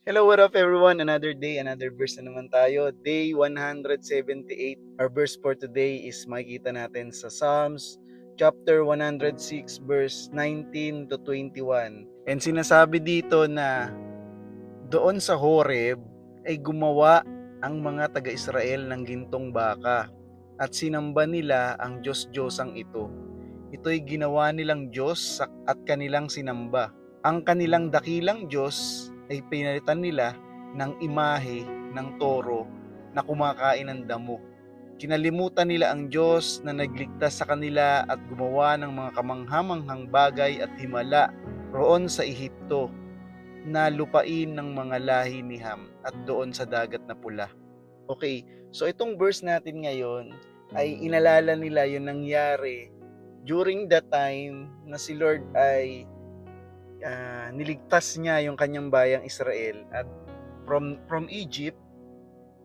Hello, what up everyone? Another day, another verse na naman tayo. Day 178. Our verse for today is makikita natin sa Psalms chapter 106 verse 19 to 21. And sinasabi dito na doon sa Horeb ay gumawa ang mga taga-Israel ng gintong baka at sinamba nila ang Diyos-Diyosang ito. Ito'y ginawa nilang Diyos at kanilang sinamba. Ang kanilang dakilang Diyos ay pinalitan nila ng imahe ng toro na kumakain ng damo. Kinalimutan nila ang Diyos na nagligtas sa kanila at gumawa ng mga kamanghamanghang bagay at himala roon sa Ehipto na lupain ng mga lahi ni Ham at doon sa dagat na pula. Okay, so itong verse natin ngayon ay inalala nila yung nangyari during that time na si Lord ay niligtas niya yung kanyang bayang Israel at from Egypt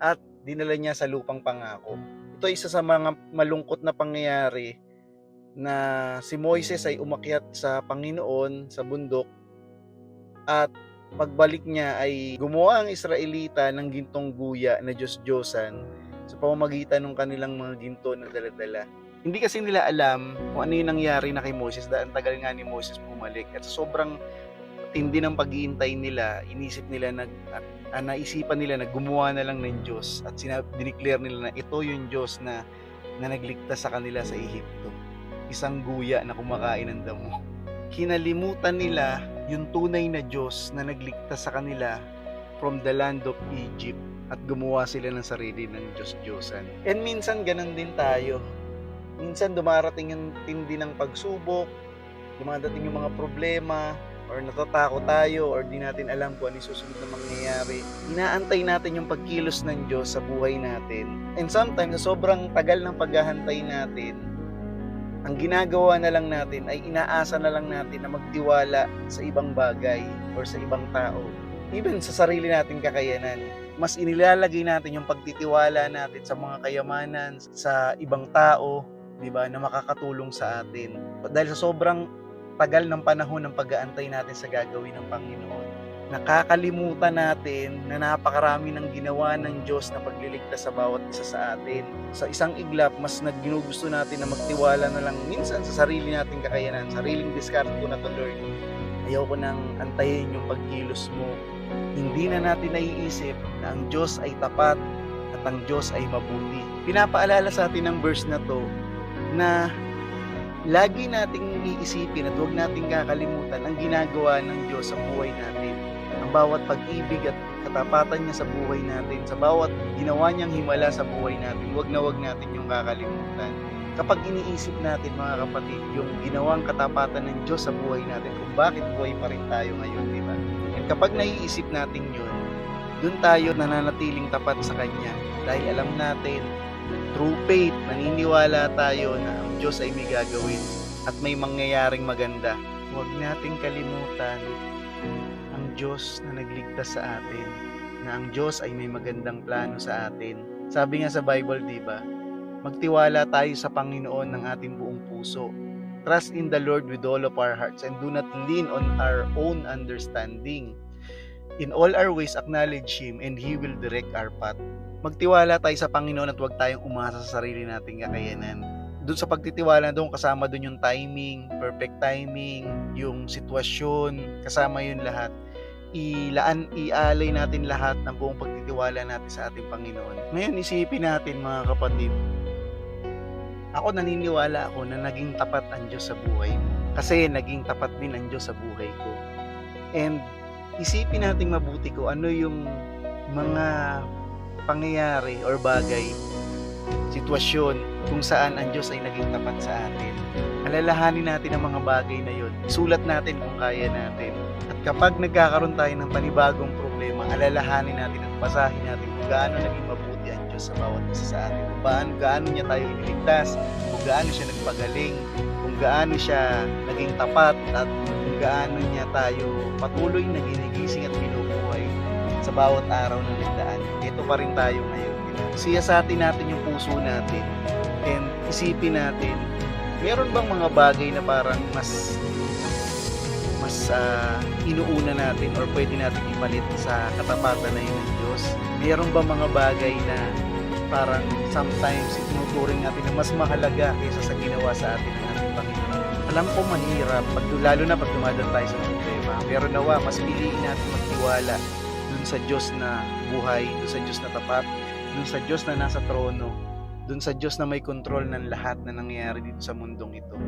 at dinala niya sa lupang pangako. Ito ay isa sa mga malungkot na pangyayari na si Moises ay umakyat sa Panginoon sa bundok at pagbalik niya ay gumawa ang Israelita ng gintong guya na Diyos-Diyosan sa pamamagitan ng kanilang mga ginto na daladala. Hindi kasi nila alam kung ano yung nangyari na kay Moses dahil ang tagal nga ni Moses bumalik. At sobrang tindi ng pag-iintay nila, naisipan nila na gumawa na lang ng Diyos at dineclare nila na ito yung Diyos na nagligtas sa kanila sa Ehipto. Isang guya na kumakain ng damo. Kinalimutan nila yung tunay na Diyos na nagligtas sa kanila from the land of Egypt at gumawa sila ng sarili ng Diyos-Diyosan. And minsan ganun din tayo. Minsan dumarating yung tindi ng pagsubok, dumadating yung mga problema, or natatakot tayo, or di natin alam kung ano yung susunod na mangyayari. Inaantay natin yung pagkilos ng Diyos sa buhay natin. And sometimes, sa sobrang tagal ng paghahantay natin, ang ginagawa na lang natin ay inaasa na lang natin na magtiwala sa ibang bagay or sa ibang tao. Even sa sarili nating kakayanan. Mas inilalagay natin yung pagtitiwala natin sa mga kayamanan, sa ibang tao, di ba, na makakatulong sa atin. Dahil sa sobrang tagal ng panahon ng pag-aantay natin sa gagawin ng Panginoon, nakakalimutan natin na napakarami ng ginawa ng Diyos na pagliligtas sa bawat isa sa atin. Sa isang iglap, mas ginugusto natin na magtiwala na lang minsan sa sarili nating kakayanan, sariling diskarte ko na to, Lord. Ayaw ko nang antayin yung pagkilos mo. Hindi na natin naiisip na ang Diyos ay tapat at ang Diyos ay mabuti. Pinapaalala sa atin ng verse na to na lagi nating iisipin at huwag nating kakalimutan ang ginagawa ng Diyos sa buhay natin. Ang bawat pag-ibig at katapatan niya sa buhay natin, sa bawat ginawa niyang himala sa buhay natin, huwag natin yung kakalimutan. Kapag iniisip natin, mga kapatid, yung ginawang katapatan ng Diyos sa buhay natin, kung bakit buhay pa rin tayo ngayon, di ba? At kapag naiisip natin yun, dun tayo nananatiling tapat sa Kanya. Dahil alam natin, through faith, naniniwala tayo na ang Diyos ay may gagawin at may mangyayaring maganda. Huwag nating kalimutan ang Diyos na nagligtas sa atin, na ang Diyos ay may magandang plano sa atin. Sabi nga sa Bible, di ba? Magtiwala tayo sa Panginoon ng ating buong puso. Trust in the Lord with all of our hearts and do not lean on our own understanding. In all our ways, acknowledge Him and He will direct our path. Magtiwala tayo sa Panginoon at huwag tayong umasa sa sarili nating kakayanan. Doon sa pagtitiwala, doon kasama doon yung timing, perfect timing, yung sitwasyon, kasama yun lahat. Ialay natin lahat ng buong pagtitiwala natin sa ating Panginoon. Ngayon, isipin natin, mga kapatid, ako naniniwala ako na naging tapat ang Diyos sa buhay mo. Kasi naging tapat din ang Diyos sa buhay ko. And isipin natin mabuti ko ano yung mga pangyayari or bagay, sitwasyon kung saan ang Diyos ay naging tapat sa atin. Alalahanin natin ang mga bagay na yun. Isulat natin kung kaya natin. At kapag nagkakaroon tayo ng panibagong problema, alalahanin natin at basahin natin kung gaano naging mabuti ang Diyos sa bawat isa sa atin. Kung gaano niya tayo iniligtas, kung gaano siya nagpagaling, kung gaano siya naging tapat, at kung gaano niya tayo patuloy na ginigising at binubuhay sa bawat araw na nagdaan. Ito pa rin tayo ngayon. Siyasatin natin yung puso natin and isipin natin, meron bang mga bagay na parang mas mas inuuna natin or pwede natin ipalit sa katapatan na yun ng Diyos? Mayroon ba mga bagay na parang sometimes itinuturing natin na mas mahalaga kaysa sa ginawa sa atin ng ating Panginoon? Alam ko mahirap, lalo na pag dumadaan tayo sa problema. Pero nawa, mas piliin natin magtiwala dun sa Diyos na buhay, dun sa Diyos na tapat, dun sa Diyos na nasa trono, dun sa Diyos na may kontrol ng lahat na nangyayari dito sa mundong ito.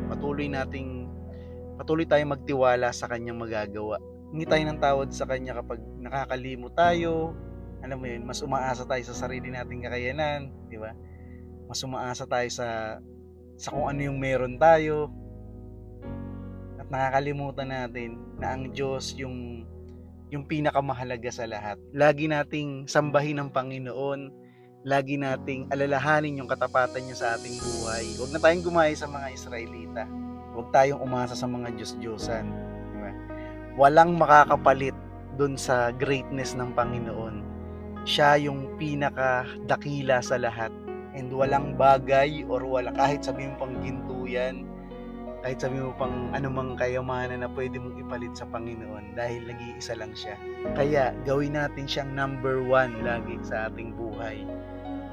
Patuloy tayong magtiwala sa kanyang magagawa. Hindi tayo ng tawad sa kanya kapag nakakalimot tayo. Alam mo yun, mas umaasa tayo sa sarili nating kakayanan, di ba? Mas umaasa tayo sa kung ano yung meron tayo. At nakakalimutan natin na ang Diyos yung pinakamahalaga sa lahat. Lagi nating sambahin ang Panginoon. Lagi nating alalahanin yung katapatan niya sa ating buhay. Huwag na tayong gumaya sa mga Israelita. Huwag tayong umasa sa mga Diyos-Diyosan. Diba? Walang makakapalit dun sa greatness ng Panginoon. Siya yung pinakadakila sa lahat. And walang bagay or kahit sabihin mo pang ginto yan, kahit sabihin mo pang anumang kayamanan na pwede mong ipalit sa Panginoon dahil nag-iisa lang siya. Kaya gawin natin siyang number 1 lagi sa ating buhay.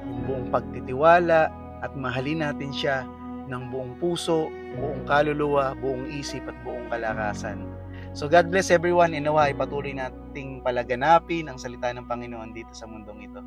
Yung buong pagtitiwala at mahalin natin siya ng buong puso, buong kaluluwa, buong isip at buong kalakasan. So God bless everyone, and nawa ay patuloy nating palaganapin ang salita ng Panginoon dito sa mundong ito.